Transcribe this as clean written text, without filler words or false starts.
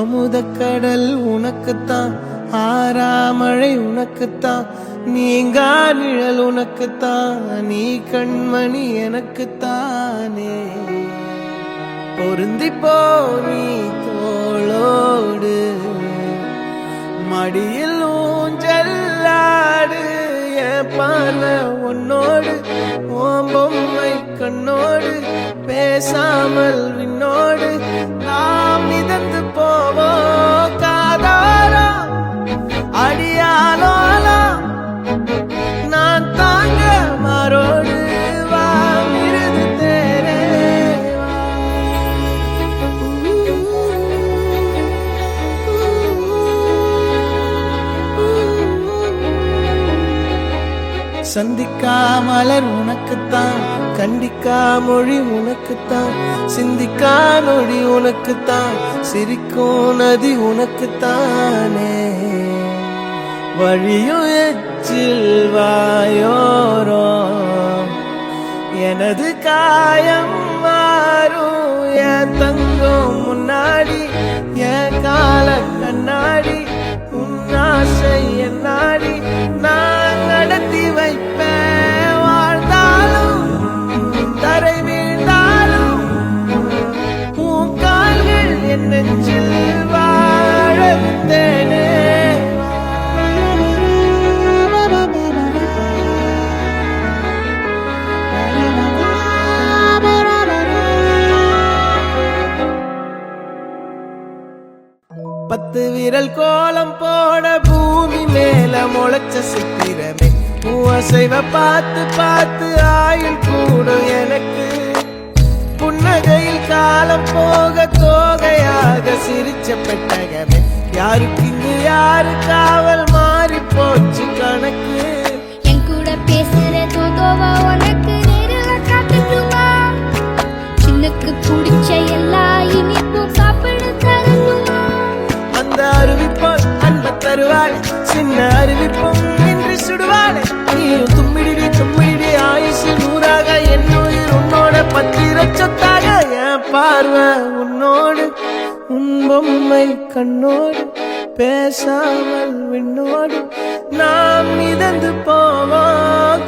அமுதக்கடல் உனக்குத்தான், ஆறாமழை உனக்குத்தான், நீங்கா நிழல் உனக்குத்தான், நீ கண்மணி எனக்குத்தானே. பொருந்திப்போ நீ தோளோடு, மடியில் ஊஞ்சல்லாடு, என் பார்வை உன்னோடு, ஓம் பொம்மை கண்ணோடு, பேசாமல் விண்ணோடு நாம் மிதந்து போவோம் காதாரா அடியாலோலா, நான் தாங்க மாறோடு வா மிருது தேரே. சந்திக்கா மலர் உனக்குத்தான், கண்டிக்கா மொழி உனக்குத்தான், சிந்திக்கா நொடி உனக்குத்தான், சிரிக்கும் நதி உனக்குத்தானே. வழியும் எச்சில் வாயோரோ எனது காயம் மாறும், என் தங்கம் முன்னாடி என் கால கண்ணாடி, உன் ஆசை என் நாடி நான் நடத்தி வைப்பேன். வாழ்ந்தாலும் தரை வீழ்ந்தாலும் உன் கால்கள் என் நெஞ்சில் வாழத்தேனே. பத்து விரல் கோலம் போட பூமி மேல முளைச்ச சித்திரமே, அசைவ பார்த்து பார்த்து ஆயுள் கூடும் எனக்கு. புன்னகையில் காலம் போக தோகையாக சிரிச்ச பெட்டகமே, யாருக்கு இங்கு யாரு காவல் மாறி போச்சு கணக்கு. என் கூட பேசுற தோதோவா உனக்கு நேரில் காட்டட்டுமா, சின்னுக்கு பிடிச்ச எல்லா இனிப்பும் சாப்பிட தரட்டுமா. அந்த அருவிப்போல் அன்ப தருவாள், சின்ன அருவிப்பும் இன்று சுடுவாளே. நீயும் தும்மிடி தும்மிடி ஆயுசு நூறாக, என் உயிர் உன்னோட பத்திர சொத்தாக. என் பார்வை உன்னோடு, உன் பொம்மை கண்ணோடு, பேசாமல் விண்ணோடு நாம் மிதந்து போவோம்